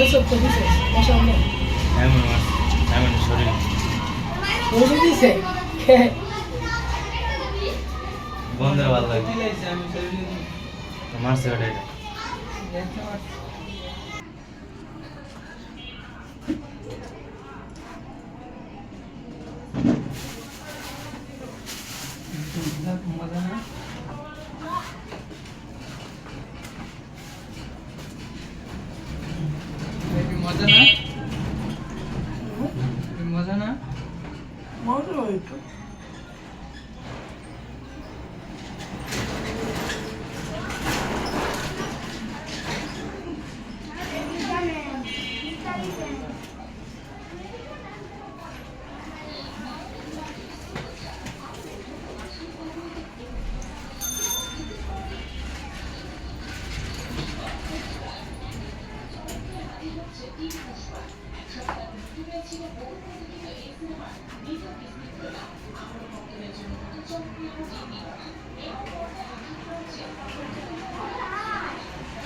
এসব তো দিছে মাশাআল্লাহ এমন শরীর ওই দিছে বন্ধ ভালো লাগে মারছে ওটা মজা না মজা না মজা হইতো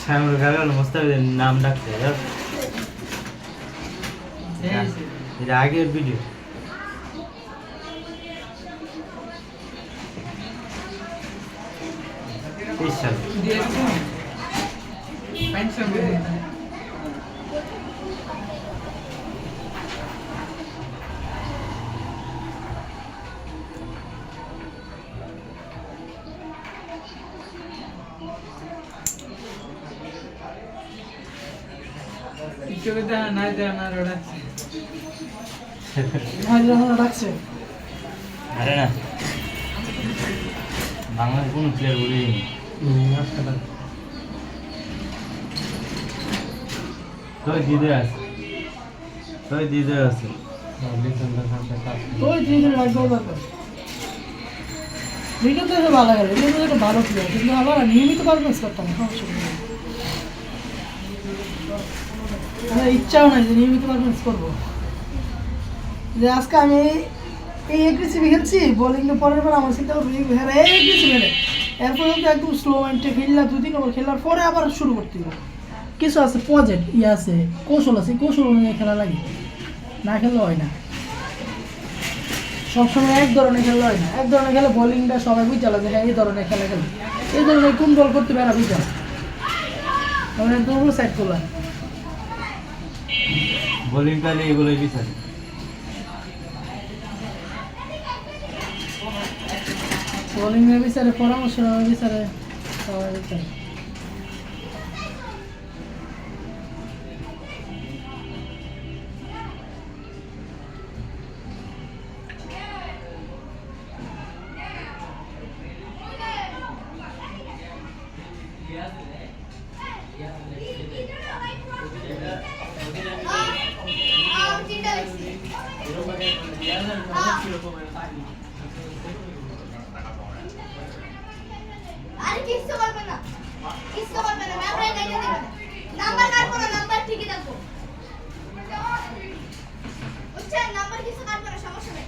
শ্যামল কাকার মোস্তাফিজের নাম ডাকছে এটা আগের ভিডিও আরে না বাংলাদেশ কোন প্লেয়ার বলিনি তোই দিদে আছে ভালো গেল এটা ভালো প্লেয়ার কিন্তু আবার নিয়মিত পারফরমেন্স করতাম ইচ্ছাও নাই যে নিয়মিত পারফরমেন্স করবো যে আজকে আমি এই এগ্রেসিভ খেলছি বোলিংটা পরের পর আমার চিন্তা করবো এগ্রেসিভ খেলে এরপর একদম স্লো মাইন্ডে খেললাম 2-3 ওভার খেলার পরে আবার শুরু করতে হবে কিছু আছে প্রজেক্ট আছে কৌশল আছে কৌশল অনুযায়ী খেলা লাগে না খেললে হয় না সবসময় এক ধরনের খেলা হয় না এক ধরনের খেলে বোলিংটা সবাই বুঝতে লাগে হ্যাঁ এই ধরনের খেলা খেলে এই ধরনের কোন বল করতে পারে বুঝতে মানে দুটো সাইড করলাম বোলিং কালে এগুলোই বিচারে বোলিংয়ের বিচারে পরামর্শ বিচারে সবাই বিচারে আর কিছু করবে না আমরা এটা দেব নাম্বার কাটবো না নাম্বার ঠিকই রাখবো আচ্ছা নাম্বার কিছু কাটবো না সমস্যা নেই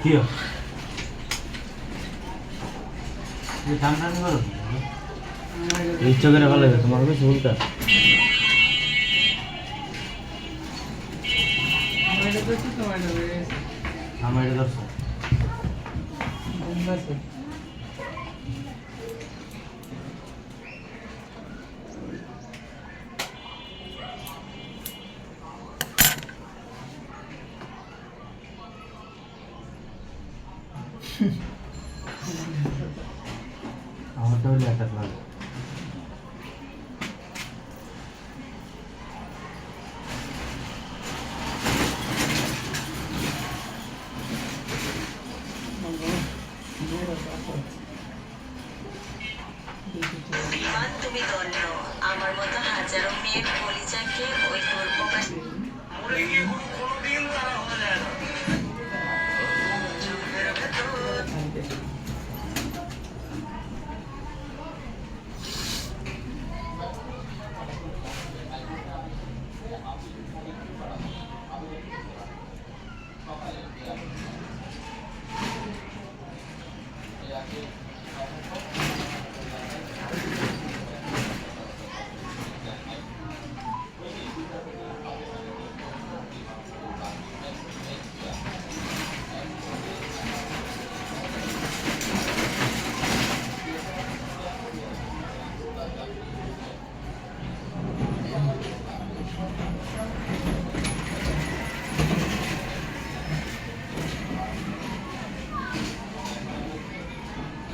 কিও ये काम नहीं करो इच्छा करे ভালো লাগে তোমার বেশি উল্টা আমার এটা দর্শক আমারটা হলে একটা লাগে। ইমান তুমি ধন্য আমার মতো হাজারো মেয়ের কলিজাকে ওই দুর্ভোগ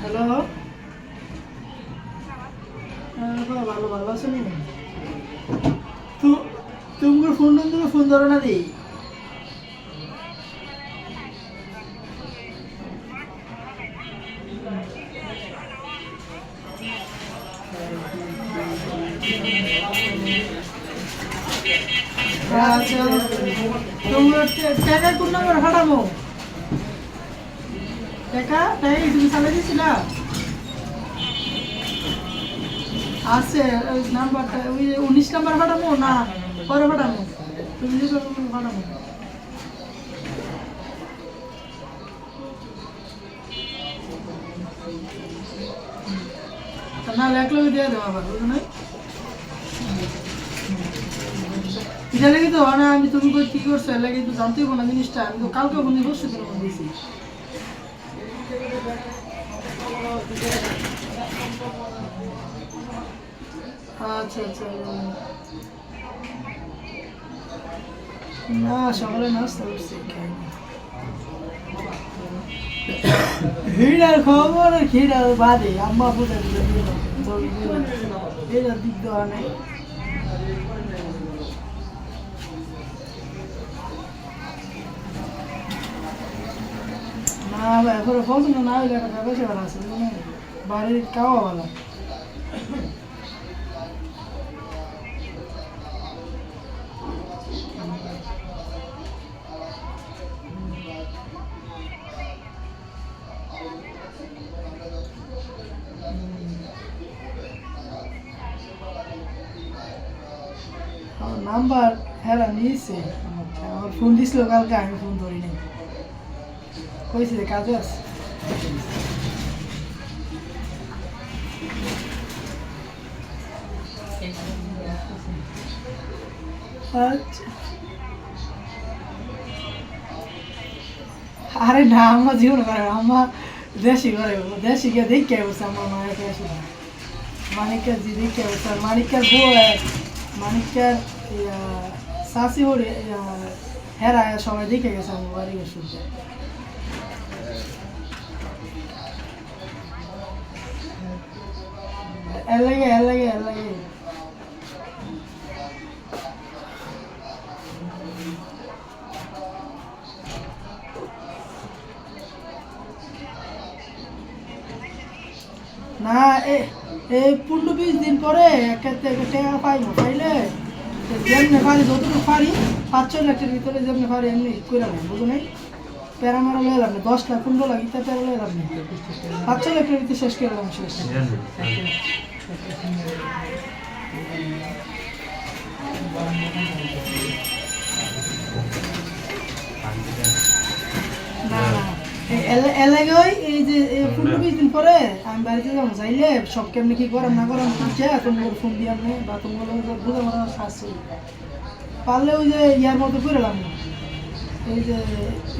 হ্যালো, ভালো ভালো আছো নি? তোমার ফোন নম্বর ফোন ধরো না দিই। আচ্ছা, তোমার টাকা কোন নম্বর ফাটাবো? টাকা তাই তুমি চালাই দিছিলা? আছে ওই নাম্বারটা, ওই 19 নাম্বার ফাটাবো না পরে ফাটাবো? তুমি যে ফাটাবো না, লেখলে দিয়ে দেবো আবার, বুঝো না? এটা লেগে তো না, আমি তুমি কি করছো এর লাগে তো জানতেই না জিনিসটা। আমি তো কালকে বন্ধু বসে দিন দিয়েছি। আচ্ছা আচ্ছা, না সকালে নাস্তা করছি, হিড়ার খবর হিড়ার বাদে আম্মা বুঝে হিড়ার দিক দেওয়া নেই। না ভাই এখন পছন্দ না হইলে একটা ব্যবসা ভালো আছে, বাড়ির খাওয়া ভালো। নাম্বার হেরা নিয়েছে, আমার ফোন দিছিল কালকে, আমি ফোন ধরি নাই, কইছে যে কাজে আছে। আচ্ছা, আরে না আমার জীবন করে, আমার দেশি করে, দেশি গিয়ে দেখে বসে আমার মায়ের কাছে মানিকার জি দেখে বসে, মানিকার বউ, মানিকার শাশি হরে হেরা সবাই দেখে গেছে আমার বাড়ি গেছে। এর লাগে না, এই 15-20 দিন পরে একটা টাকা পাইব, পাইলে যেমনি পারি যতটুকু পারি 5-6 লাখের ভিতরে যেমনি পারি এমনি করে নেই, বুঝো নাই? প্যারামারা লয়ে লাভ নেই, 10 লাখ 15 লাখ ইত্যাদি প্যারা লয়ে লাভ নেই, 5-6 লাখের ভিতরে শেষ করে লাভ শেষ। না না, এলাকায় এই যে 15-20 দিন পরে আমি বাড়িতে যাবো, চাইলে সব কেমনি কি করাম না করাম তোমার ফোন দিয়ে আপনি বা তোমার বুঝে মনে শাস্তি পারলে ওই যে ইয়ার মতো করে এলাম না, এই যে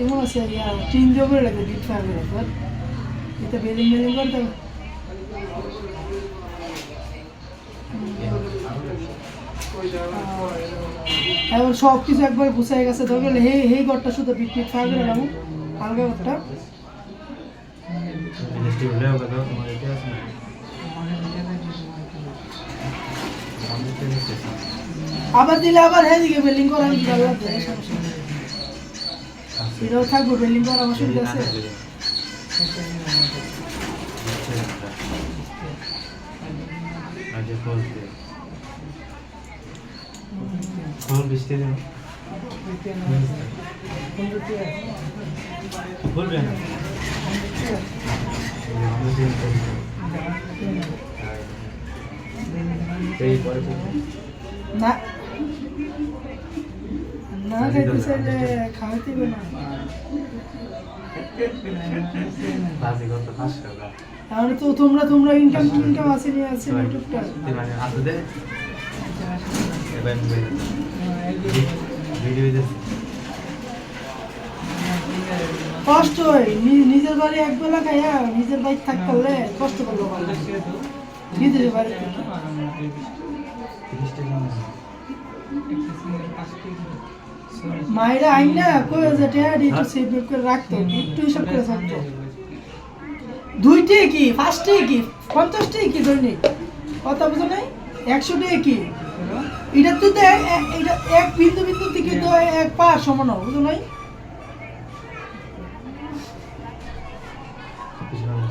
এমন আছে ইয়ার টিন দিয়ে করে লাগবে, ডিপ ফায়ার করে এটা বেলিং করতে হবে। এবার সব কিছু একবার গুছাই গেছে, ধরলে হে ঘরটা শুধু বিট ফায়ার করে এলাম হালকা ঘরটা, জিনিসটি হলেও কথা তোমার এটা আছে না আমি তো নিতে আবার দিলে আবার হেদিকে বিল্ডিং করা আমি আল্লাহ দেয় সমস্যা নেই। এটাও থাকবো বিল্ডিং করা অসুবিধা আছে। আজকে বলতে কোন বৃষ্টি দিন বলবে না এই পরে না না খাইতে চাইলে খাওয়াইতে হবে না। বাজি কত 5 টাকা তাহলে তো তোমরা ইনকাম আছে নিয়ে আছে ইউটিউবটা মানে হাত দে এবার ভিডিও দিতেছি কষ্ট হয় নিজের বাড়ি একবেলা খাইয়া নিজের বাড়ি থাকতে হলে কষ্ট করবো নিজের বাড়ি থেকে। 30 টাকা মায়েরা আইন না কই যে টেয়ারি একটু সেভ করে রাখতো একটু হিসাব করে থাকতো। 2 টাকা কি 5 টাকা কি 50 টাকা কি দৈনিক কথা বুঝো নাই 100 টাকা কি এটা তো এটা এক বিন্দু বিন্দু থেকে তো এক পা সমান বুঝো নাই।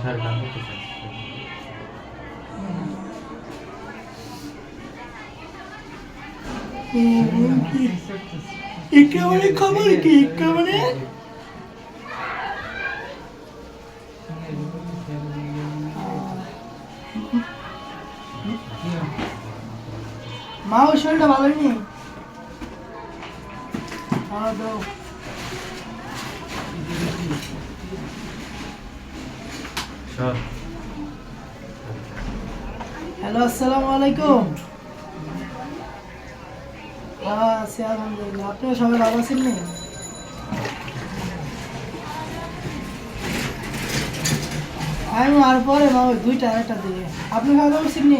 সাড়ে দাম করতেছে একেবারে খবর কি একেবারে মা ওই শরীরটা ভালোই নেই। হ্যালো আসসালামু আলাইকুম। আছি আলহামদুলিল্লাহ, আপনারা সবাই ভালো আছেন নি? আমি আর পরে মা ওই 2টা একটা দিকে আপনি খাওয়া দাওয়া করছেন নি?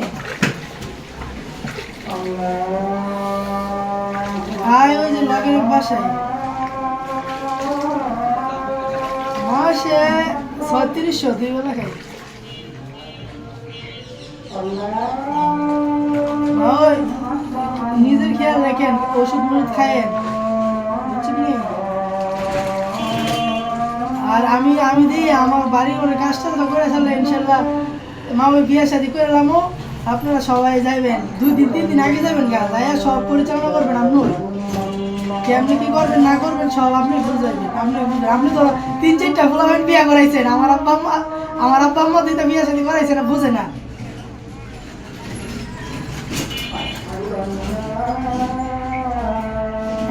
আয় ওই যে লগের বাসায় মাসে 3600 2 বেলা খাই। ওই নিজের খেয়াল রাখেন, ওষুধ মুষুধ খায়েন বুঝছেন নি? আর আমি দিই আমার বাড়ির করে কাজটা তো করে ফেললে ইনশাল্লাহ মামা বিয়ে শাদি করে এলামও আপনারা সবাই যাইবেন 2 দিন 3 দিন আগে যাবেন গা যাইয়া সব পরিচালনা করবেন। আপনি কেমনি কি করবেন না করবেন সব আপনি বুঝাইবেন। আপনি তো 3-4টা ফুলাবেন বিয়ে করাইছেন, আমার আব্বা আম্মা দিতে বিয়ে শাদি করাইছে না বুঝে না।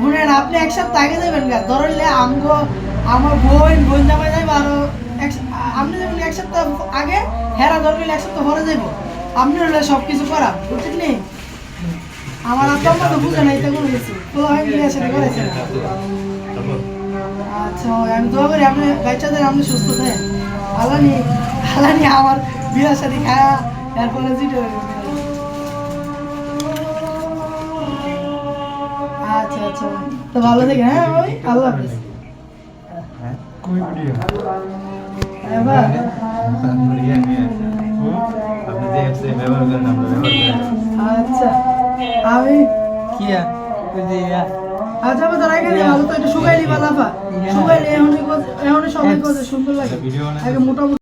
শুনেন আপনি এক সপ্তাহ আগে যাবেন গা ধরলে আমার বোন জামাই যাইব আরো আপনি যাবেন এক সপ্তাহ আগে হেরা ধরলে 1 সপ্তাহ পরে যাইব। আপনি হলে সব কিছু করা বুঝছেন নি? আমার আব্বা আম্মা তো বুঝে নাই তো কোনো কিছু তো আমি বিয়ে শাদি করাইছে না। আচ্ছা আমি দোয়া করি আপনি বাচ্চাদের আপনি সুস্থ থাকেন। আল্লাহ নি আমার বিয়ে শাদি খায়া এরপরে জিতে। আচ্ছা আচ্ছা তো ভালো থেকে হ্যাঁ ওই আল্লাহ হাফেজ। কই ভিডিও এবার আপনি যে অ্যাপস ব্যবহার করেন আমরা ব্যবহার করি। আচ্ছা আমি কিয়া আচ্ছা আমি তার আগে ভালো তো একটু শুকাইলি বালাফা শুকাইলি এখন সবাই কথা সুন্দর লাগে ভিডিও আগে মোটামুটি